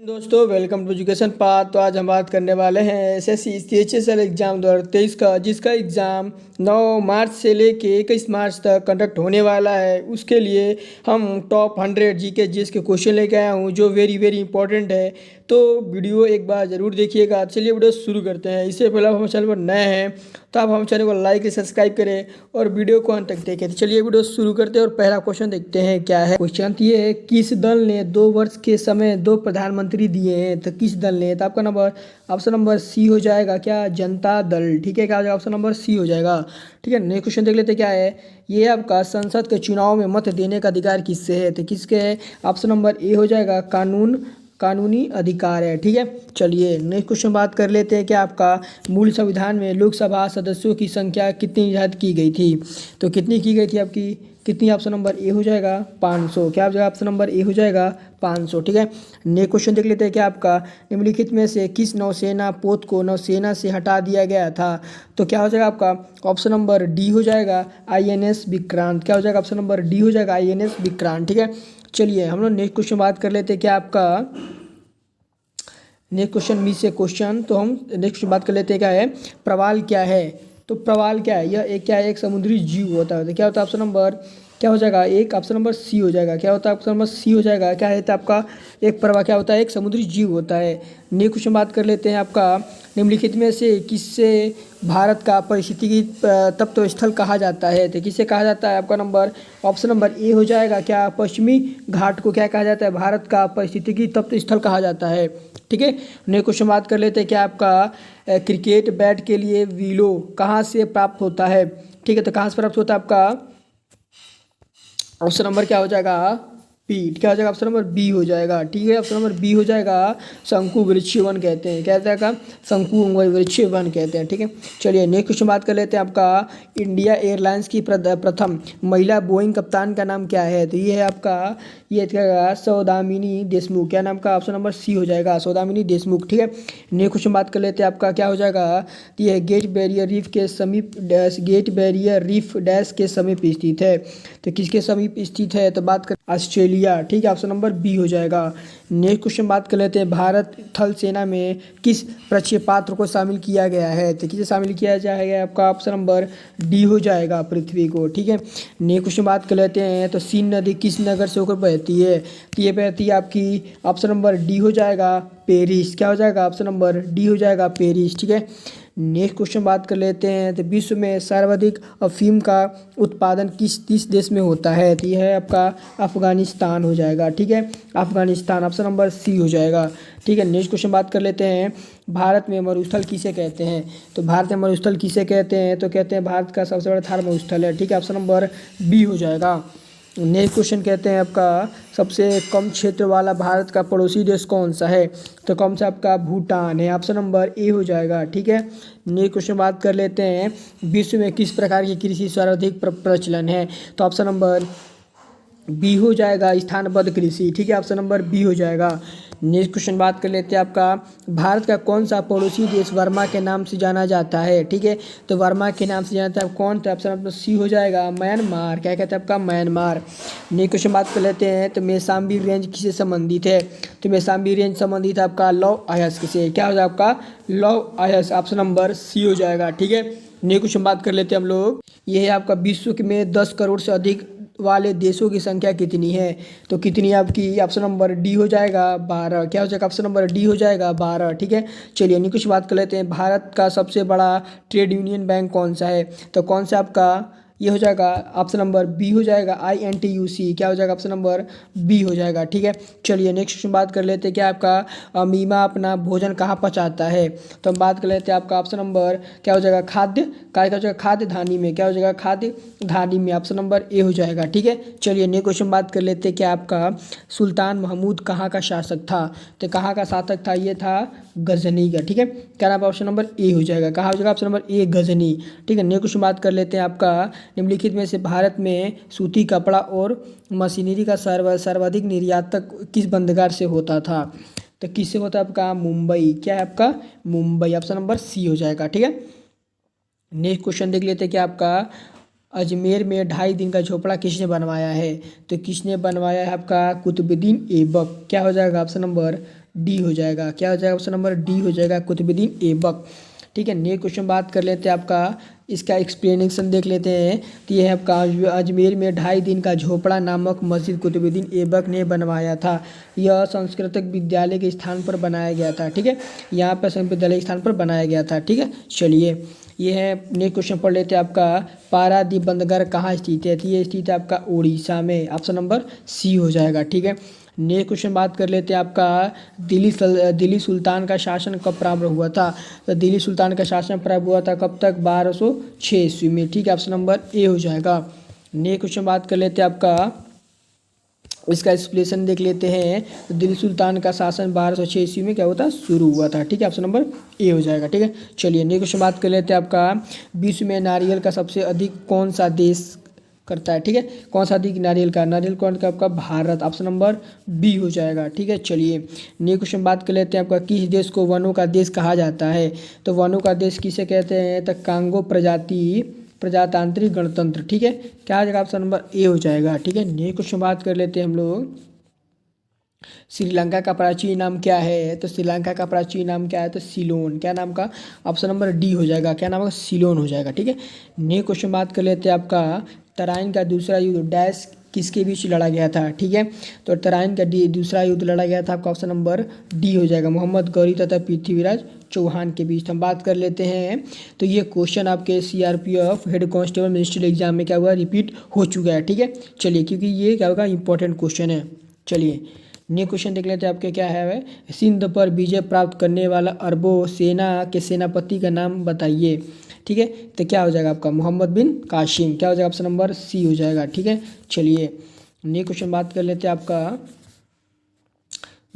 दोस्तों welcome to education path. तो आज हम बात करने वाले हैं एसएससी सीएचएसएल एग्ज़ाम 2023 का, जिसका एग्ज़ाम 9 मार्च से लेके 21 मार्च तक कंडक्ट होने वाला है। उसके लिए हम टॉप 100 जीके जीएस के क्वेश्चन लेके आया हूँ जो वेरी वेरी इंपॉर्टेंट है। तो वीडियो एक बार ज़रूर देखिएगा। चलिए वीडियो शुरू करते हैं। इससे पहले आप हमारे चैनल पर नए हैं तो आप हमारे चैनल को लाइक सब्सक्राइब करें और वीडियो को अंत तक देखें। तो चलिए वीडियो शुरू करते हैं और पहला क्वेश्चन देखते हैं क्या है। क्वेश्चन ये है, किस दल ने 2 वर्ष के समय 2 प्रधानमंत्री दिए हैं? तो किस दल ने? तो आपका ऑप्शन नंबर सी हो जाएगा क्या? जनता दल। ठीक है, क्या हो जाएगा? ऑप्शन नंबर सी हो जाएगा। ठीक है, नेक्स्ट क्वेश्चन देख लेते हैं क्या है। ये आपका संसद के चुनाव में मत देने का अधिकार किससे है? तो किसके है? ऑप्शन नंबर ए हो जाएगा कानूनी अधिकार है। ठीक है, चलिए नेक्स्ट क्वेश्चन बात कर लेते हैं कि आपका मूल संविधान में लोकसभा सदस्यों की संख्या कितनी निर्धारित की गई थी? तो कितनी की गई थी आपकी? कितनी? ऑप्शन नंबर ए हो जाएगा 500। क्या हो जाएगा? ऑप्शन नंबर ए हो जाएगा 500। ठीक है, नेक्स्ट क्वेश्चन देख लेते हैं कि आपका निम्नलिखित में से किस नौसेना पोत को नौसेना से हटा दिया गया था? तो क्या हो जाएगा आपका? ऑप्शन नंबर डी हो जाएगा आईएनएस विक्रांत। क्या हो जाएगा? ऑप्शन नंबर डी हो जाएगा आईएनएस विक्रांत। ठीक है, चलिए हम लोग नेक्स्ट क्वेश्चन बात कर लेते हैं कि आपका नेक्स्ट क्वेश्चन मी से क्वेश्चन। तो हम नेक्स्ट क्वेश्चन बात कर लेते हैं क्या है, प्रवाल क्या है? तो प्रवाल क्या है? यह एक क्या है? एक समुद्री जीव होता है। तो क्या होता है? ऑप्शन नंबर क्या हो जाएगा? एक ऑप्शन नंबर सी हो जाएगा। क्या होता है? ऑप्शन नंबर सी हो जाएगा। क्या है? तो आपका एक प्रवाल क्या होता है? एक समुद्री जीव होता है। नेक्स्ट क्वेश्चन बात कर लेते हैं आपका निम्नलिखित में से किससे भारत का पारिस्थितिकी तत्व स्थल कहा जाता है? तो किससे कहा जाता है? आपका ऑप्शन नंबर ए हो जाएगा क्या? पश्चिमी घाट को क्या कहा जाता है? भारत का पारिस्थितिकी तत्व स्थल कहा जाता है। ठीक है, नेक्स्ट क्वेश्चन बात कर लेते हैं कि आपका क्रिकेट बैट के लिए विलो कहाँ से प्राप्त होता है? ठीक है, तो कहाँ से प्राप्त होता है? आपका ऑप्शन नंबर क्या हो जाएगा? बी। क्या हो जाएगा? ऑप्शन नंबर बी हो जाएगा। ठीक है, ऑप्शन नंबर बी हो जाएगा। शंकु वृक्ष वन कहते हैं। क्या कहते हैं? शंकु वृक्ष वन कहते हैं। ठीक है, चलिए नेक्स्ट क्वेश्चन बात कर लेते हैं आपका इंडिया एयरलाइंस की प्रथम महिला बोइंग कप्तान का नाम क्या है? तो ये है आपका ये क्या? सौदामिनी देशमुख। क्या नाम का? ऑप्शन नंबर सी हो जाएगा सौदामिनी देशमुख। ठीक है, नेक्स्ट क्वेश्चन बात कर लेते हैं आपका क्या हो जाएगा। तो ये गेट बैरियर रीफ के समीप गेट बैरियर रीफ डैश के समीप स्थित है। तो किसके समीप स्थित है? तो बात कर ऑस्ट्रेलिया। ठीक है, ऑप्शन नंबर बी हो जाएगा। नेक्स्ट क्वेश्चन बात कर लेते हैं भारत थल सेना में किस प्रक्षेपास्त्र को शामिल किया गया है? तो किसे शामिल किया जाएगा? आपका ऑप्शन नंबर डी हो जाएगा पृथ्वी को। ठीक है, नेक्स्ट क्वेश्चन बात कर लेते हैं तो सीन नदी किस नगर से होकर बहती है? तो ये बहती है आपकी ऑप्शन नंबर डी हो जाएगा पेरिस। क्या हो जाएगा? ऑप्शन नंबर डी हो जाएगा पेरिस। ठीक है, नेक्स्ट क्वेश्चन बात कर लेते हैं तो विश्व में सर्वाधिक अफीम का उत्पादन किस देश में होता है? तो यह है आपका अफगानिस्तान हो जाएगा। ठीक है, अफगानिस्तान ऑप्शन नंबर सी हो जाएगा। ठीक है, नेक्स्ट क्वेश्चन बात कर लेते हैं भारत में मरुस्थल किसे कहते हैं? तो भारत में मरुस्थल किसे कहते हैं? तो कहते हैं भारत का सबसे बड़ा थार मरुस्थल है। ठीक है, ऑप्शन नंबर बी हो जाएगा। नेक्स्ट क्वेश्चन कहते हैं आपका सबसे कम क्षेत्र वाला भारत का पड़ोसी देश कौन सा है? तो कौन सा? आपका भूटान है। ऑप्शन नंबर ए हो जाएगा। ठीक है, नेक्स्ट क्वेश्चन बात कर लेते हैं विश्व में किस प्रकार की कृषि सर्वाधिक प्रचलन है? तो ऑप्शन नंबर बी हो जाएगा स्थानबद्ध कृषि। ठीक है, ऑप्शन नंबर बी हो जाएगा। नेक्स्ट क्वेश्चन बात कर लेते हैं आपका भारत का कौन सा पड़ोसी देश वर्मा के नाम से जाना जाता है? ठीक है, तो वर्मा के नाम से जाना जाता है कौन? तो ऑप्शन नंबर सी हो जाएगा म्यांमार। क्या कहते हैं? आपका म्यांमार। नेक्स्ट क्वेश्चन बात कर लेते हैं तो मेसाम्बी रेंज किससे संबंधित है? तो मेसाम्बी रेंज संबंधित है आपका लौह अयस्क से। क्या हो जाएगा? आपका लौह अयस्क। ऑप्शन नंबर सी हो जाएगा। ठीक है, नेक्स्ट क्वेश्चन बात कर लेते हैं हम लोग। ये है आपका विश्व में 10 करोड़ से अधिक वाले देशों की संख्या कितनी है? तो कितनी आपकी? ऑप्शन नंबर डी हो जाएगा 12। क्या हो जाएगा? ऑप्शन नंबर डी हो जाएगा 12। ठीक है, चलिए नहीं कुछ बात कर लेते हैं भारत का सबसे बड़ा ट्रेड यूनियन बैंक कौन सा है? तो कौन सा आपका ये हो जाएगा? ऑप्शन नंबर बी हो जाएगा INTUC। क्या हो जाएगा? ऑप्शन नंबर बी हो जाएगा। ठीक है, चलिए नेक्स्ट क्वेश्चन बात कर लेते हैं कि आपका अमीमा अपना भोजन कहाँ पचाता है? तो हम बात कर लेते हैं आपका ऑप्शन नंबर क्या हो जाएगा? खाद्य क्या हो जाएगा? खाद्य धानी में। क्या हो जाएगा? खाद्य धानी में। ऑप्शन नंबर ए हो जाएगा। ठीक है, चलिए नेक्स्ट क्वेश्चन बात कर लेते हैं कि आपका सुल्तान महमूद कहाँ का शासक था? तो कहाँ का शासक था? ये था गजनी का। ठीक है, क्या नाम? ऑप्शन नंबर ए हो जाएगा। कहाँ हो जाएगा? Option number A Ghazni. ठीक है, नेक्स्ट क्वेश्चन बात कर लेते हैं आपका निम्नलिखित में से भारत में सूती कपड़ा और मशीनरी का सर्वाधिक निर्यातक किस बंदरगाह से होता था? तो किससे होता है? आपका मुंबई। क्या है? आपका मुंबई। ऑप्शन नंबर सी हो जाएगा। ठीक है, नेक्स्ट क्वेश्चन देख लेते हैं कि आपका अजमेर में 2.5 दिन का झोपड़ा किसने बनवाया है? तो किसने बनवाया है? आपका कुतुबुद्दीन ऐबक। क्या हो जाएगा? ऑप्शन नंबर डी हो जाएगा। क्या हो जाएगा ऑप्शन नंबर डी हो जाएगा, कुतुबुद्दीन ऐबक। ठीक है, नेक्स्ट क्वेश्चन बात कर लेते हैं आपका, इसका एक्सप्लेनेशन देख लेते हैं। तो ये है आपका अजमेर में 2.5 दिन का झोपड़ा नामक मस्जिद कुतुबुद्दीन ऐबक ने बनवाया था। यह सांस्कृतिक विद्यालय के स्थान पर बनाया गया था। ठीक है, यहाँ पर संस्कृत विद्यालय के स्थान पर बनाया गया था। ठीक है, चलिए ये है नेक्स्ट क्वेश्चन पढ़ लेते हैं आपका, पारादीप बंदरगाह कहाँ स्थित है? तो ये स्थित है आपका उड़ीसा में, ऑप्शन नंबर सी हो जाएगा। ठीक है, नेक्स्ट क्वेश्चन बात कर लेते हैं आपका, दिल्ली सुल्तान का शासन कब प्रारंभ हुआ था? तो दिल्ली सुल्तान का शासन प्रारंभ हुआ था कब तक? 1206 ईस्वी में। ठीक है, ऑप्शन नंबर ए हो जाएगा। नेक्स्ट क्वेश्चन बात कर लेते हैं आपका, इसका एक्सप्लेनेशन देख लेते हैं। तो दिल्ली सुल्तान का शासन 1206 ईस्वी में क्या हुआ था? शुरू हुआ था। ठीक है, ऑप्शन नंबर ए हो जाएगा। ठीक है, चलिए नेक्स्ट क्वेश्चन बात कर लेते हैं आपका, विश्व में नारियल का सबसे अधिक कौन सा देश करता है? ठीक है, कौन सा अधिक नारियल का? नारियल कौन का आपका? भारत, ऑप्शन नंबर बी हो जाएगा। ठीक है, चलिए नेक्स्ट क्वेश्चन बात कर लेते हैं आपका, किस देश को वनों का देश कहा जाता है? तो वनों का देश किसे कहते हैं? तो कांगो प्रजातांत्रिक गणतंत्र। ठीक है, क्या आ जाएगा? ऑप्शन नंबर ए हो जाएगा। ठीक है, नेक्स्ट क्वेश्चन बात कर लेते हैं हम लोग, श्रीलंका का प्राचीन नाम क्या है? तो श्रीलंका का प्राचीन नाम क्या है? तो सिलोन। क्या नाम का? ऑप्शन नंबर डी हो जाएगा। क्या नाम होगा? सिलोन हो जाएगा। ठीक है, नेक्स्ट क्वेश्चन बात कर लेते हैं आपका, तराइन का दूसरा युद्ध डैश किसके बीच लड़ा गया था? ठीक है, तो तराइन का दूसरा युद्ध लड़ा गया था आपका, ऑप्शन नंबर डी हो जाएगा, मोहम्मद गौरी तथा पृथ्वीराज चौहान के बीच। हम बात कर लेते हैं, तो ये क्वेश्चन आपके CRPF head constable ministerial exam में क्या हुआ? रिपीट हो चुका है। ठीक है, चलिए क्योंकि ये क्या होगा? इंपॉर्टेंट क्वेश्चन है। चलिए नेक्स्ट क्वेश्चन देख लेते हैं आपके, क्या है? सिंध पर विजय प्राप्त करने वाला अरबों सेना के सेनापति का नाम बताइए। ठीक है, तो क्या हो जाएगा आपका? मोहम्मद बिन कासिम। क्या हो जाएगा? ऑप्शन नंबर सी हो जाएगा। ठीक है, चलिए नेक्स्ट क्वेश्चन बात कर लेते हैं आपका,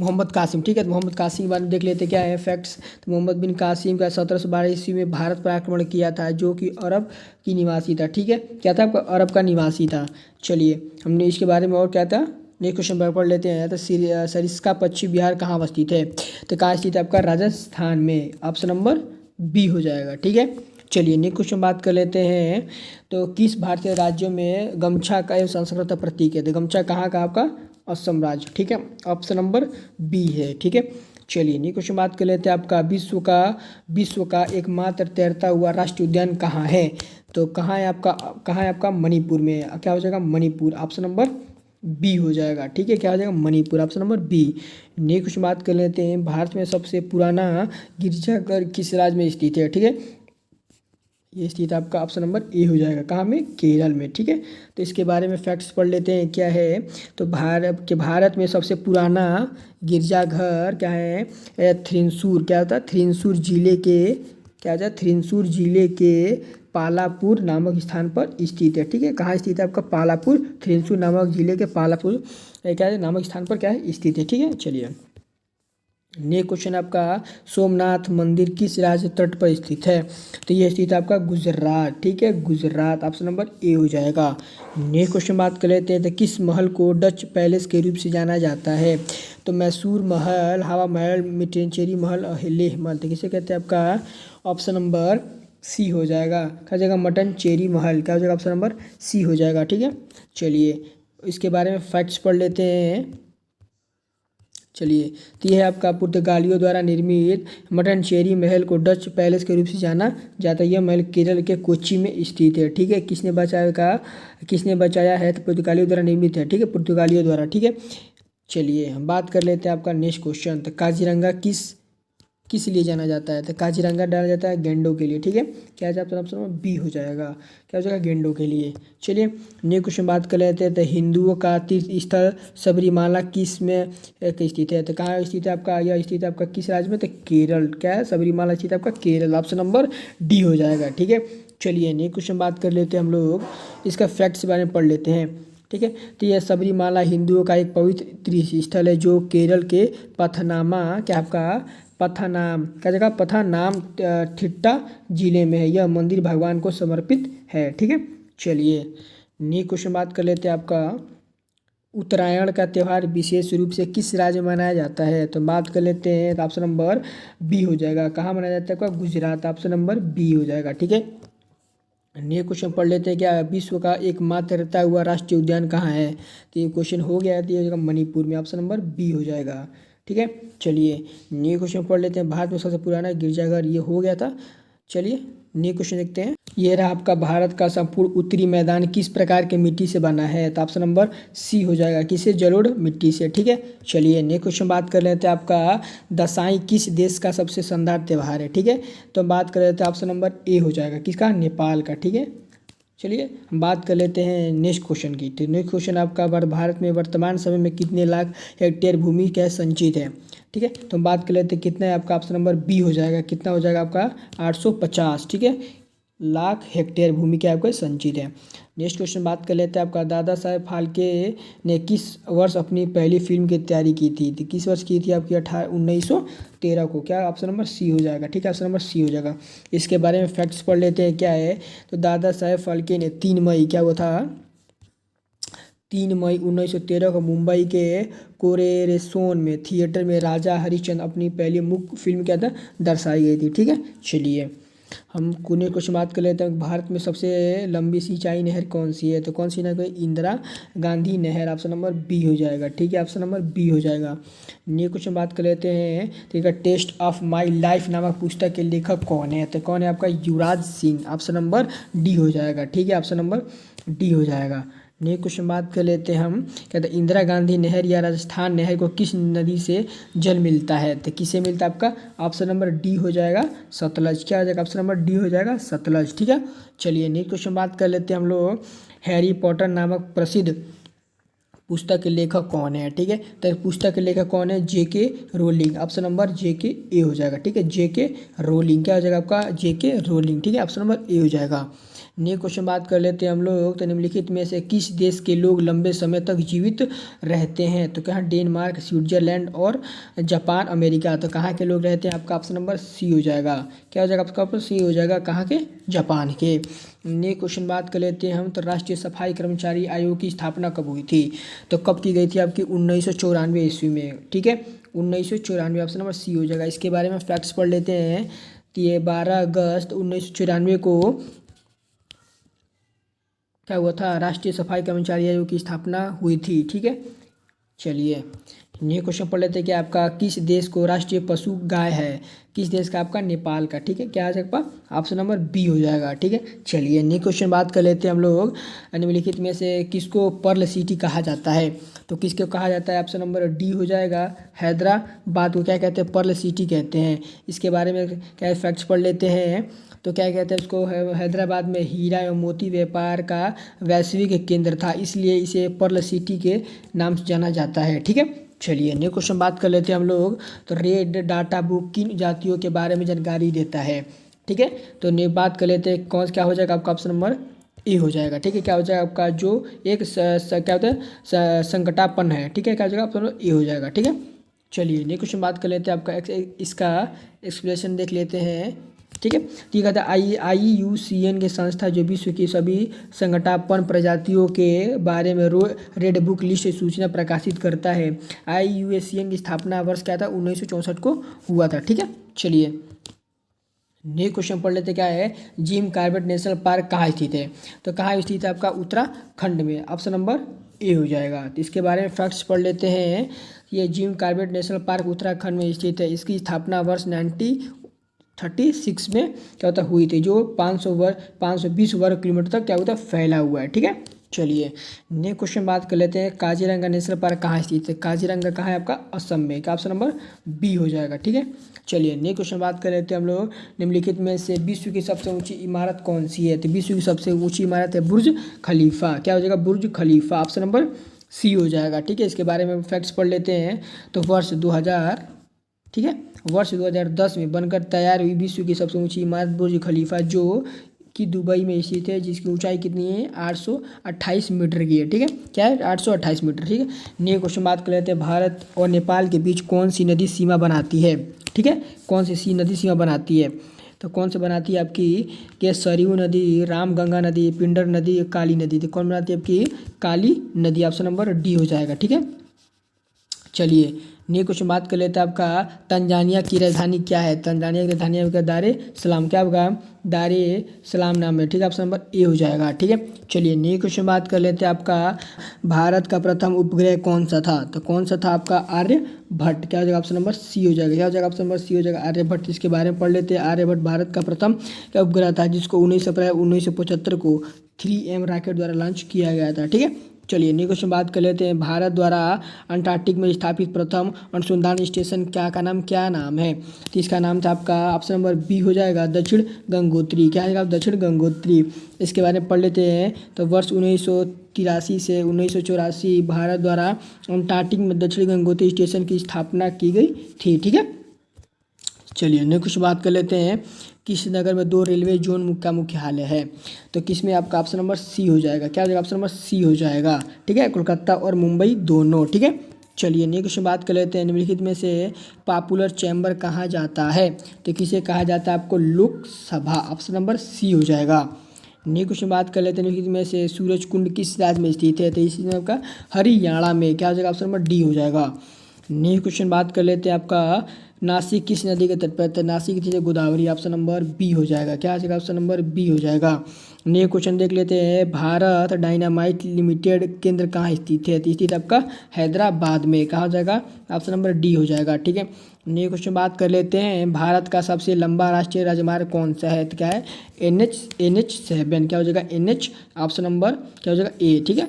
मोहम्मद कासिम। ठीक है, तो मोहम्मद कासिम के बारे में देख लेते हैं क्या है फैक्ट्स। तो मोहम्मद बिन कासिम का 1712 ईस्वी में भारत पर आक्रमण किया था, जो कि अरब की निवासी था। ठीक है, क्या था आपका? अरब का निवासी था। चलिए हमने इसके बारे में और क्या था, नेक्स्ट क्वेश्चन पढ़ लेते हैं। तो सरिस्का पश्चिम बिहार कहाँ स्थित है? तो कहाँ स्थित है आपका? राजस्थान में, ऑप्शन नंबर बी हो जाएगा। ठीक है, चलिए नेक्स्ट क्वेश्चन बात कर लेते हैं, तो किस भारतीय राज्यों में गमछा का एवं संस्कृत प्रतीक है? तो गमछा कहाँ का? आपका असम राज्य। ठीक है, ऑप्शन नंबर बी है। ठीक है, चलिए नेक्स्ट क्वेश्चन बात कर लेते हैं आपका, विश्व का एकमात्र तैरता हुआ राष्ट्रीय उद्यान कहाँ है? तो कहाँ है आपका? कहाँ है आपका? मणिपुर में। क्या हो जाएगा? मणिपुर, ऑप्शन नंबर बी हो जाएगा। ठीक है, क्या हो जाएगा? Manipur, option number B. Next question बात कर लेते हैं, भारत में सबसे पुराना गिरजाघर किस राज्य में स्थित है? ठीक है, ये स्थित आपका ऑप्शन नंबर ए हो जाएगा। कहाँ में? केरल में। ठीक है, तो इसके बारे में फैक्ट्स पढ़ लेते हैं क्या है। तो भारत में सबसे पुराना गिरजाघर क्या है? थ्रिंसूर। क्या होता है? थ्रिंसूर जिले के, क्या होता है? थ्रिंसूर जिले के पालापुर नामक स्थान पर स्थित है। ठीक है, कहाँ स्थित है आपका? पालापुर, थ्रिंसूर नामक जिले के पालापुर क्या है नामक स्थान पर क्या है? स्थित है। ठीक है, चलिए नेक्स्ट क्वेश्चन आपका, सोमनाथ मंदिर किस राज्य तट पर स्थित है? तो ये स्थित है आपका गुजरात। ठीक है, गुजरात, ऑप्शन नंबर ए हो जाएगा। नेक्स्ट क्वेश्चन बात कर लेते हैं, तो किस महल को डच पैलेस के रूप से जाना जाता है? तो मैसूर महल, हवा महल, मिटेंचेरी महल और लेह महल। तो किसे कहते हैं आपका? ऑप्शन नंबर सी हो जाएगा। क्या हो जाएगा? मटन चेरी महल। क्या हो जाएगा? ऑप्शन नंबर सी हो जाएगा। ठीक है, चलिए इसके बारे में फैक्ट्स पढ़ लेते हैं। चलिए, तो यह है आपका पुर्तगालियों द्वारा निर्मित मटनचेरी महल को डच पैलेस के रूप से जाना जाता है। यह महल केरल के कोच्चि में स्थित है। ठीक है, किसने बचाया है? तो पुर्तगालियों द्वारा निर्मित है। ठीक है, पुर्तगालियों द्वारा। ठीक है, चलिए हम बात कर लेते हैं आपका नेक्स्ट क्वेश्चन, तो काजीरंगा किस लिए जाना जाता है? तो काजीरंगा डाला जाता है गेंडों के लिए। ठीक है, क्या जाता है? ऑप्शन बी हो जाएगा। क्या हो जाएगा? गेंडों के लिए। चलिए नेक्स्ट क्वेश्चन बात कर लेते हैं, तो हिंदुओं का तीर्थ स्थल सबरीमाला किस में स्थित है? तो कहाँ स्थित है आपका? यह स्थित है आपका किस राज्य में? तो केरल। क्या है? सबरीमाला स्थित है आपका केरल, ऑप्शन नंबर डी हो जाएगा। ठीक है, चलिए नेक्स्ट क्वेश्चन बात कर लेते हैं हम लोग, इसका फैक्ट्स के बारे में पढ़ लेते हैं। ठीक है, तो यह सबरीमाला हिंदुओं का एक पवित्र तीर्थ स्थल है, जो केरल के पथनामा, क्या आपका? पथानाम, क्या जगह? पथानामथिट्टा जिले में है। यह मंदिर भगवान को समर्पित है। ठीक है, चलिए नेक्स्ट क्वेश्चन बात कर लेते हैं आपका, उत्तरायण का त्यौहार विशेष रूप से किस राज्य में मनाया जाता है? तो बात कर लेते हैं, तो ऑप्शन नंबर बी हो जाएगा। कहाँ मनाया जाता है आपका? गुजरात, ऑप्शन नंबर बी हो जाएगा। ठीक है, नेक्स्ट क्वेश्चन पढ़ लेते हैं, क्या विश्व का एकमात्र रहता हुआ राष्ट्रीय उद्यान कहाँ है? तो ये क्वेश्चन हो गया है, तो ये मणिपुर में, ऑप्शन नंबर बी हो जाएगा। ठीक है। चलिए नेक्स्ट क्वेश्चन पढ़ लेते हैं। भारत में सबसे पुराना गिरजाघर ये हो गया था। चलिए नेक्स्ट क्वेश्चन देखते हैं। ये रहा आपका भारत का संपूर्ण उत्तरी मैदान किस प्रकार के मिट्टी से बना है, तो ऑप्शन नंबर सी हो जाएगा, किससे, जलोढ़ मिट्टी से। ठीक है। चलिए नेक्स्ट क्वेश्चन बात कर लेते हैं। आपका दसाई किस देश का सबसे शानदार त्यौहार है। ठीक है। तो हम बात कर लेते हैं, ऑप्शन नंबर ए हो जाएगा, किसका, नेपाल का। ठीक है। चलिए हम बात कर लेते हैं नेक्स्ट क्वेश्चन की। तो नेक्स्ट क्वेश्चन आपका भारत में वर्तमान समय में कितने लाख हेक्टेयर भूमि क्या संचित है। ठीक है। तो हम बात कर लेते हैं कितना है आपका, ऑप्शन नंबर बी हो जाएगा, कितना हो जाएगा आपका 850। ठीक है, लाख हेक्टेयर भूमि क्या आपका संचित है। नेक्स्ट क्वेश्चन बात कर लेते हैं। आपका दादा साहेब फाल्के ने किस वर्ष अपनी पहली फिल्म की तैयारी की थी, तो किस वर्ष की थी आपकी, 1913 को। क्या, ऑप्शन नंबर सी हो जाएगा। ठीक है, ऑप्शन नंबर सी हो जाएगा। इसके बारे में फैक्ट्स पढ़ लेते हैं क्या है। तो दादा साहेब फाल्के ने 3 मई क्या हुआ था, 3 मई 1913 को मुंबई के कोरेरेसोन में थिएटर में राजा हरिश्चंद्र अपनी पहली मुख्य फिल्म क्या था दर्शाई गई थी। ठीक है। चलिए हम कुछ क्वेश्चन बात कर लेते हैं। भारत में सबसे लंबी सिंचाई नहर कौन सी है, तो कौन सी नहर, इंदिरा गांधी नहर, ऑप्शन नंबर बी हो जाएगा। ठीक है, ऑप्शन नंबर बी हो जाएगा। नेक्स्ट क्वेश्चन बात कर लेते हैं। ठीक है, टेस्ट ऑफ माय लाइफ नामक पुस्तक के लेखक कौन है, तो कौन है आपका, Yuvraj Singh, option number D हो जाएगा। ठीक है, ऑप्शन नंबर डी हो जाएगा। नेक्स्ट क्वेश्चन बात कर लेते हैं हम। कहते हैं इंदिरा गांधी नहर या राजस्थान नहर को किस नदी से जल मिलता है, तो किससे मिलता है आपका, ऑप्शन नंबर डी हो जाएगा, सतलज। क्या हो जाएगा, ऑप्शन नंबर डी हो जाएगा, सतलज। ठीक है। चलिए नेक्स्ट क्वेश्चन बात कर लेते हैं हम लोग। हैरी पॉटर नामक प्रसिद्ध पुस्तक के लेखक कौन है। ठीक है, तो पुस्तक के लेखक कौन है, जेके रोलिंग, ऑप्शन नंबर जेके ए हो जाएगा। ठीक है, जेके रोलिंग, क्या हो जाएगा आपका, जेके रोलिंग। ठीक है, ऑप्शन नंबर ए हो जाएगा। नेक्स्ट क्वेश्चन बात कर लेते हैं हम लोग। तो निम्नलिखित में से किस देश के लोग लंबे समय तक जीवित रहते हैं, तो कहाँ, डेनमार्क, स्विट्जरलैंड और जापान, अमेरिका। तो कहाँ के लोग रहते हैं, आपका ऑप्शन नंबर सी हो जाएगा। क्या हो जाएगा आपका, ऑप्शन सी हो जाएगा, कहाँ के, जापान के। नेक्स्ट क्वेश्चन बात कर लेते हैं हम। तो राष्ट्रीय सफाई कर्मचारी आयोग की स्थापना कब हुई थी, तो कब की गई थी आपकी, 1994 ईस्वी में। ठीक है, 1994, ऑप्शन नंबर सी हो जाएगा। इसके बारे में फैक्ट्स पढ़ लेते हैं। तो ये 12 अगस्त 1994 को क्या हुआ था, राष्ट्रीय सफाई कर्मचारी आयोग की स्थापना हुई थी। ठीक है। चलिए ये क्वेश्चन पढ़ लेते हैं कि आपका किस देश को राष्ट्रीय पशु गाय है, किस देश का, आपका नेपाल का। ठीक है, क्या आ जाएगा, ऑप्शन नंबर बी हो जाएगा। ठीक है। चलिए नेक्स्ट क्वेश्चन बात कर लेते हैं हम लोग। निम्नलिखित में से किसको पर्ल सिटी कहा जाता है, तो किसको कहा जाता है, ऑप्शन नंबर डी हो जाएगा, हैदराबाद को क्या कहते हैं, पर्ल सिटी कहते हैं। इसके बारे में क्या फैक्ट्स पढ़ लेते हैं। तो क्या कहते हैं उसको, हैदराबाद में हीरा एवं मोती व्यापार का वैश्विक केंद्र था, इसलिए इसे पर्ल सिटी के नाम से जाना जाता है। ठीक है। चलिए नेक्स्ट क्वेश्चन बात कर लेते हैं हम लोग। तो रेड डाटा बुक किन जातियों के बारे में जानकारी देता है। ठीक है, तो ने बात कर लेते हैं कौन क्या हो जाएगा आपका, ऑप्शन नंबर ए हो जाएगा। ठीक है, क्या हो जाएगा आपका, जो एक क्या होता है संकटापन है। ठीक है, क्या हो जाएगा, ऑप्शन नंबर ए हो जाएगा। ठीक है। चलिए नेक्स्ट क्वेश्चन बात कर लेते हैं आपका इसका एक्सप्लेनेशन देख लेते हैं। ठीक है, तो ये कहता है IUCN के संस्था जो विश्व की सभी संकटापन्न प्रजातियों के बारे में रेड बुक लिस्ट सूचना प्रकाशित करता है। IUCN की स्थापना वर्ष क्या था, 1964 को हुआ था। ठीक है। चलिए नेक्स्ट क्वेश्चन पढ़ लेते, क्या है, जिम कॉर्बेट नेशनल पार्क कहाँ स्थित है, तो कहाँ स्थित है आपका, उत्तराखंड में, ऑप्शन नंबर ए हो जाएगा। तो इसके बारे में फैक्ट्स पढ़ लेते हैं। ये Jim Corbett national park Uttarakhand में स्थित है। इसकी स्थापना वर्ष 1936 में क्या होता हुई थी, जो 520 वर्ग किलोमीटर तक क्या होता है फैला हुआ है। ठीक है। चलिए नेक्स्ट क्वेश्चन बात कर लेते हैं। काजीरंगा नेशनल पार्क कहाँ स्थित है, काजीरंगा कहाँ है आपका, असम में, क्या ऑप्शन नंबर बी हो जाएगा। ठीक है। चलिए नेक्स्ट क्वेश्चन बात कर लेते हैं हम लोग। निम्नलिखित में से विश्व की सबसे ऊंची इमारत कौन सी है, तो विश्व की सबसे ऊंची इमारत है बुर्ज खलीफा। क्या हो जाएगा, बुर्ज खलीफा, ऑप्शन नंबर सी हो जाएगा। ठीक है। इसके बारे में फैक्ट्स पढ़ लेते हैं। तो वर्ष 2010 में बनकर तैयार हुई विश्व की सबसे ऊंची इमारत बुर्ज खलीफा, जो कि दुबई में स्थित है, जिसकी ऊंचाई कितनी है, 828 मीटर की है। ठीक है, क्या है, 828 मीटर। ठीक है। नेक्स्ट क्वेश्चन बात कर लेते हैं। भारत और नेपाल के बीच कौन सी नदी सीमा बनाती है। ठीक है, कौन सी नदी सीमा बनाती है, तो कौन से बनाती है आपकी, के सरयू नदी, रामगंगा नदी, पिंडर नदी, काली नदी। तो कौन बनाती है आपकी, काली नदी, ऑप्शन नंबर डी हो जाएगा। ठीक है। चलिए नेक्स्ट क्वेश्चन बात कर लेते हैं आपका तंजानिया की राजधानी क्या है। तंजानिया की राजधानी आपका दारे सलाम, क्या होगा, दारे सलाम नाम है, ठीक है, ऑप्शन नंबर ए हो जाएगा। ठीक है, चलिए नेक्स्ट क्वेश्चन बात कर लेते हैं आपका भारत का प्रथम उपग्रह कौन सा था। तो कौन सा था आपका, आर्यभट्ट, क्या हो जाएगा, ऑप्शन नंबर सी हो जाएगा। क्या हो जाएगा, ऑप्शन नंबर सी हो जाएगा, आर्यभट्ट। इसके बारे में पढ़ लेते हैं। आर्यभट्ट भारत का प्रथम क्या उपग्रह था जिसको 19 अप्रैल 1975 को 3M रॉकेट द्वारा लॉन्च किया गया था। ठीक है, चलिए नेक्स्ट क्वेश्चन बात कर लेते हैं। भारत द्वारा अंटार्कटिक में स्थापित प्रथम अनुसंधान स्टेशन क्या नाम है। तो इसका नाम था आपका ऑप्शन नंबर बी हो जाएगा, दक्षिण गंगोत्री। क्या है, दक्षिण गंगोत्री। इसके बारे में पढ़ लेते हैं। तो वर्ष 1983 से 1984 भारत द्वारा अंटार्कटिक में दक्षिण गंगोत्री स्टेशन की स्थापना की गई थी। ठीक है, चलिए नेक्स्ट क्वेश्चन बात कर लेते हैं। किस नगर में 2 रेलवे जोन का मुख्यालय है। तो किस में आपका ऑप्शन नंबर सी हो जाएगा। क्या हो जाएगा, ऑप्शन नंबर सी हो जाएगा। ठीक है, कोलकाता और मुंबई दोनों। ठीक है, चलिए नेक्स्ट क्वेश्चन बात कर लेते हैं। निम्नलिखित में से पॉपुलर चैम्बर कहा जाता है। तो किसे कहा जाता है आपको, लोकसभा, ऑप्शन नंबर सी हो जाएगा। नेक्स्ट क्वेश्चन बात कर लेते हैं। निम्नलिखित में से सूरज कुंड किस राज्य में स्थित है। तो इसमें आपका हरियाणा में, क्या हो जाएगा, ऑप्शन नंबर डी हो जाएगा। नेक्स्ट क्वेश्चन बात कर लेते हैं आपका नासिक किस नदी के तट पर। तो नासिक की गोदावरी, ऑप्शन नंबर बी हो जाएगा। क्या आ जाएगा, ऑप्शन नंबर बी हो जाएगा। नेक्स्ट क्वेश्चन देख लेते हैं। भारत डायनामाइट लिमिटेड केंद्र कहाँ स्थित है। तो स्थित आपका हैदराबाद में, कहा हो जाएगा, ऑप्शन नंबर डी हो जाएगा। ठीक है, नेक्स्ट क्वेश्चन बात कर लेते हैं। भारत का सबसे लंबा राष्ट्रीय राजमार्ग कौन सा है। तो क्या है, NH7, क्या हो जाएगा, NH, ऑप्शन नंबर क्या हो जाएगा, ए। ठीक है,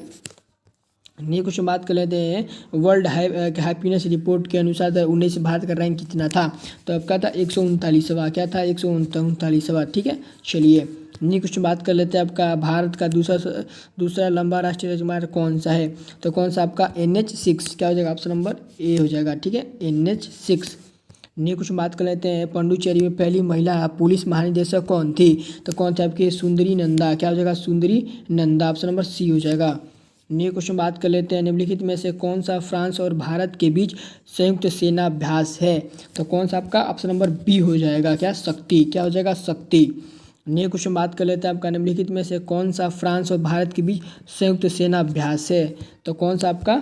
नेक्स्ट क्वेश्चन बात कर लेते हैं। वर्ल्ड हैप्पीनेस रिपोर्ट के अनुसार 2019 भारत का रैंक कितना था। तो आपका था 139वां। क्या था, 139वां। ठीक है, चलिए नेक्स्ट क्वेश्चन बात कर लेते हैं। आपका भारत का दूसरा लंबा राष्ट्रीय राजमार्ग कौन सा है। तो कौन सा आपका, NH6, क्या हो जाएगा, ऑप्शन नंबर ए हो जाएगा। ठीक है, NH6। नेक्स्ट क्वेश्चन बात कर लेते हैं। पांडुचेरी में पहली महिला पुलिस महानिदेशक कौन थी। तो कौन थे आपके, सुंदरी नंदा। क्या हो जाएगा, सुंदरी नंदा, ऑप्शन नंबर सी हो जाएगा। नेक्स्ट क्वेश्चन बात कर लेते हैं। निम्नलिखित में से कौन सा फ्रांस और भारत के बीच संयुक्त सेना अभ्यास है। तो कौन सा आपका, ऑप्शन नंबर बी हो जाएगा। क्या, शक्ति, क्या हो जाएगा, शक्ति। नेक्स्ट क्वेश्चन बात कर लेते हैं। आपका निम्नलिखित में से कौन सा फ्रांस और भारत के बीच संयुक्त सेना अभ्यास है। तो कौन सा आपका,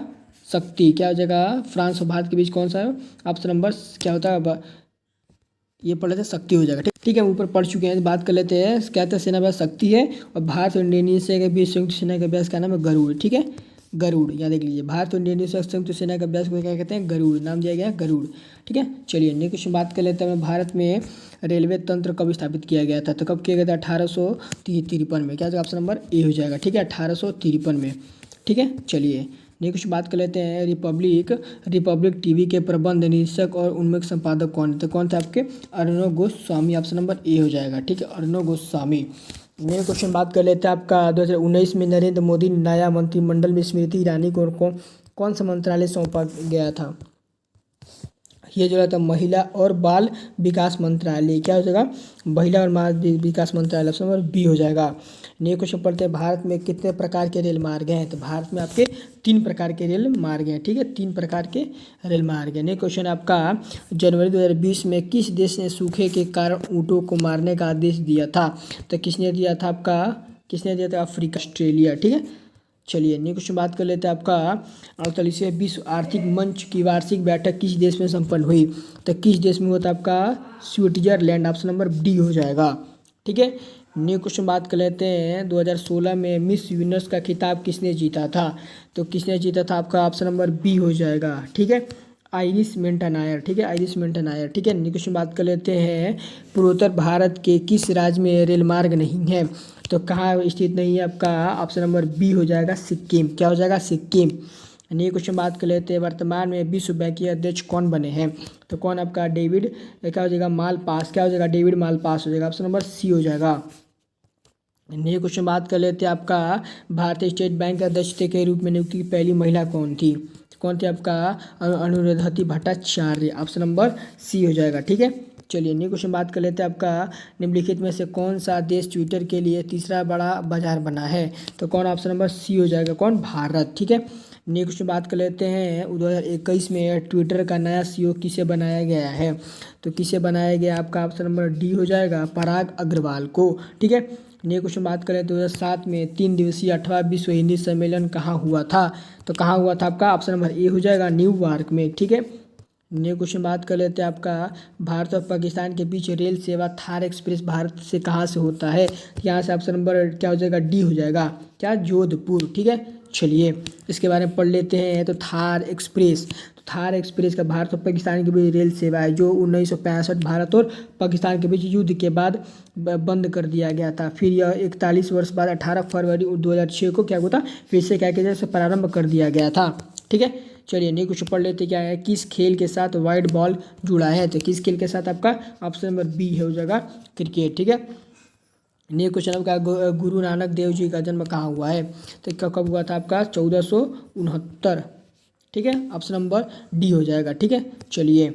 शक्ति, क्या हो जाएगा, फ्रांस और भारत के बीच कौन सा है, ऑप्शन नंबर क्या होता है, ये पढ़ लेते हैं, शक्ति हो जाएगा। ठीक है, हम ऊपर पढ़ चुके हैं। बात कर लेते हैं। कहते हैं सेना अभ्यास शक्ति है और भारत और इंडोनेशिया के बीच संयुक्त सेना के अभ्यास का नाम है गरुड़। ठीक है, गरुड़ याद देख लीजिए। भारत और इंडोनेशिया संयुक्त सेना के अभ्यास को क्या कहते हैं, गरुड़, नाम दिया गया गरुड़। ठीक है, चलिए नेक्स्ट क्वेश्चन बात कर लेते हैं। भारत में रेलवे तंत्र कब स्थापित किया गया था। तो कब किया गया था, 1853 में। क्या ऑप्शन नंबर ए हो जाएगा। ठीक है, 1853 में। ठीक है, चलिए नेक्स्ट बात कर लेते हैं। रिपब्लिक टीवी के प्रबंध निदेशक और उनमें संपादक कौन है। तो कौन थे आपके, Arnab Goswami, option number A हो जाएगा। ठीक है, अर्णव गोस्वामी। नेक्स्ट क्वेश्चन बात कर लेते हैं। आपका 2019 में नरेंद्र मोदी नया मंत्रिमंडल में स्मृति ईरानी को कौन सा मंत्रालय सौंपा गया था। ये जो रहता है महिला और बाल विकास मंत्रालय। क्या हो जाएगा, महिला और बाल विकास मंत्रालय, ऑप्शन नंबर बी हो जाएगा। नेक्स्ट क्वेश्चन पढ़ते हैं। भारत में कितने प्रकार के रेल मार्ग हैं। तो भारत में आपके 3 प्रकार के रेल मार्ग हैं। ठीक है, 3 प्रकार के रेल मार्ग हैं। नेक्स्ट क्वेश्चन आपका जनवरी 2020 में किस देश ने सूखे के कारण ऊँटों को मारने का आदेश दिया था। तो किसने दिया था आपका, किसने दिया था, अफ्रीका, ऑस्ट्रेलिया। ठीक है, चलिए नेक्स्ट क्वेश्चन बात कर लेते हैं। आपका 48वें विश्व आर्थिक मंच की वार्षिक बैठक किस देश में संपन्न हुई। तो किस देश में होता है आपका, स्विट्जरलैंड, ऑप्शन नंबर डी हो जाएगा। ठीक है, नेक्स्ट क्वेश्चन बात कर लेते हैं। 2016 में मिस यूनिवर्स का खिताब किसने जीता था। तो किसने जीता था आपका, ऑप्शन नंबर बी हो जाएगा। ठीक है, आइरिस मेंटेनायर। ठीक है, आइरिस मेंटेनायर। ठीक है, नेक्स्ट क्वेश्चन बात कर लेते हैं। पूर्वोत्तर भारत के किस राज्य में रेल मार्ग नहीं है। तो कहाँ स्थित नहीं है आपका, ऑप्शन नंबर बी हो जाएगा, सिक्किम। क्या हो जाएगा, सिक्किम। नेक्स्ट क्वेश्चन बात कर लेते हैं। वर्तमान में विश्व बैंक के अध्यक्ष कौन बने हैं। तो कौन आपका, डेविड, क्या हो जाएगा, मालपास। क्या हो जाएगा, डेविड मालपास हो जाएगा, ऑप्शन नंबर सी हो जाएगा। नेक्स्ट क्वेश्चन बात कर लेते हैं। आपका भारतीय स्टेट बैंक के अध्यक्ष के रूप में नियुक्ति की पहली महिला कौन थी। कौन थी आपका, Anuradha Bhattacharya, option number C हो जाएगा। ठीक है, चलिए नेक्स्ट क्वेश्चन बात कर लेते हैं। आपका निम्नलिखित में से कौन सा देश ट्विटर के लिए तीसरा बड़ा बाजार बना है। तो कौन, ऑप्शन नंबर सी हो जाएगा, कौन, भारत। ठीक है, नेक्स्ट क्वेश्चन बात कर लेते हैं। 2021 में ट्विटर का नया CEO किसे बनाया गया है। तो किसे बनाया गया आपका, ऑप्शन नंबर डी हो जाएगा, पराग अग्रवाल को। ठीक है, नेक्स्ट क्वेश्चन बात करें। 2007 में 3 दिवसीय 8वां विश्व हिंदी सम्मेलन कहाँ हुआ था। तो कहाँ हुआ था आपका, ऑप्शन नंबर ए हो जाएगा, न्यूयॉर्क में। ठीक है, नए क्वेश्चन बात कर लेते हैं आपका भारत और पाकिस्तान के बीच रेल सेवा थार एक्सप्रेस भारत से कहाँ से होता है। यहाँ से ऑप्शन नंबर क्या हो जाएगा, डी हो जाएगा, क्या, जोधपुर। ठीक है, चलिए इसके बारे में पढ़ लेते हैं। तो थार एक्सप्रेस, तो थार एक्सप्रेस का भारत और पाकिस्तान के बीच रेल सेवा है जो 1965 भारत और पाकिस्तान के बीच युद्ध के बाद बंद कर दिया गया था। फिर यह 41 वर्ष बाद 18 फरवरी 2006 को क्या हुआ था, फिर से क्या किया जाए, प्रारंभ कर दिया गया था। ठीक है, चलिए नहीं कुछ पढ़ लेते क्या है, किस खेल के साथ वाइड बॉल जुड़ा है। तो किस खेल के साथ आपका ऑप्शन नंबर बी है हो जाएगा, क्रिकेट। ठीक है, नहीं क्वेश्चन आपका गुरु नानक देव जी का जन्म कहाँ हुआ है। तो कब हुआ था आपका, 1469। ठीक है, ऑप्शन नंबर डी हो जाएगा। ठीक है, चलिए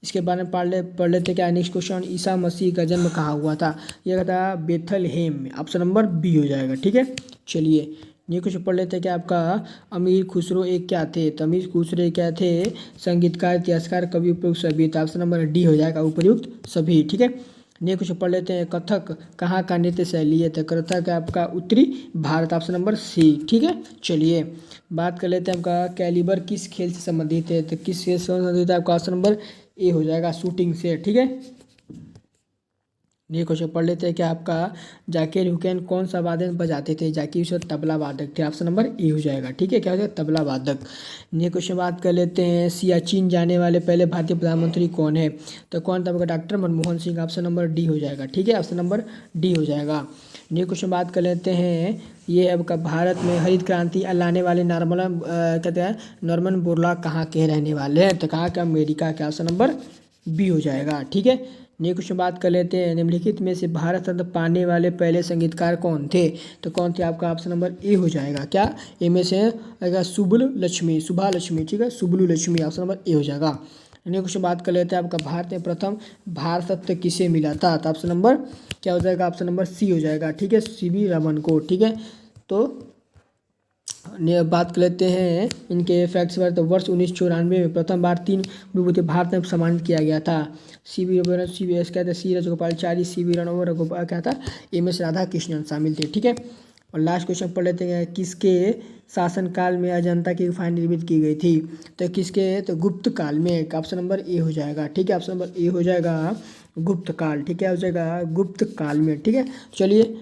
इसके बारे में पढ़ लेते क्या, नेक्स्ट क्वेश्चन, ईसा मसीह का जन्म कहाँ हुआ था। यह था बेथलहेम में, ऑप्शन नंबर बी हो जाएगा। ठीक है, चलिए ये कुछ पढ़ लेते हैं कि आपका अमीर खुसरो एक क्या थे। तो अमीर खुसरो क्या थे, संगीतकार, इतिहासकार, कवि, उपयुक्त सभी। तो ऑप्शन नंबर डी हो जाएगा, उपयुक्त सभी। ठीक है, ये कुछ पढ़ लेते हैं, कथक कहाँ का नृत्य शैली है। तो कथक आपका उत्तरी भारत, ऑप्शन नंबर सी। ठीक है, चलिए बात कर लेते हैं आपका कैलिबर किस खेल से संबंधित है। तो किस खेल से संबंधित है आपका, ऑप्शन नंबर ए हो जाएगा, शूटिंग से। ठीक है, ये क्वेश्चन पढ़ लेते हैं कि आपका जाकिर हुसैन कौन सा वादक बजाते थे। जाकिर हुसैन तबला वादक थे, ऑप्शन नंबर ए हो जाएगा। ठीक है, क्या हो जाएगा, तबला वादक। ये क्वेश्चन बात कर लेते हैं, सियाचिन जाने वाले पहले भारतीय प्रधानमंत्री कौन है। तो कौन था आपका, doctor Manmohan Singh, option number D हो जाएगा। ठीक है, ऑप्शन नंबर डी हो जाएगा। ये क्वेश्चन बात कर लेते हैं, ये आपका भारत में हरित क्रांति लाने वाले कहते हैं नॉर्मन बोरलॉग कहाँ के रहने वाले हैं। तो कहाँ के, अमेरिका के, ऑप्शन नंबर बी हो जाएगा। ठीक है, ये कुछ बात कर लेते हैं, निम्नलिखित में से भारत रत्न पाने वाले पहले संगीतकार कौन थे। तो कौन थे आपका, ऑप्शन नंबर ए हो जाएगा, क्या, ए में से आएगा सुबुल लक्ष्मी, सुभा लक्ष्मी। ठीक है, सुबुलु लक्ष्मी, ऑप्शन नंबर ए हो जाएगा। ये कुछ बात कर लेते हैं, आपका भारत में प्रथम भारत रत्न किसे मिला था। तो ऑप्शन नंबर क्या हो जाएगा, ऑप्शन नंबर सी हो जाएगा। ठीक है, सीवी रमन को। ठीक है, तो बात कर लेते हैं इनके फैक्ट्स पर। तो वर्ष 1994 में प्रथम बार 3 विभूति भारत में सम्मानित किया गया था। सी वी एस कहते हैं, सी राजगोपालचारी, सी वी रणवर गोपाल क्या था, एम एस राधा कृष्णन शामिल थे। ठीक है, और लास्ट क्वेश्चन पढ़ लेते हैं, किसके शासनकाल में अजंता की गुफाएं निर्मित की गई थी। तो किसके, तो गुप्त काल में, ऑप्शन नंबर ए हो जाएगा। ठीक है, ऑप्शन नंबर ए हो जाएगा, गुप्त काल। ठीक है, हो जाएगा गुप्त काल में। ठीक है, चलिए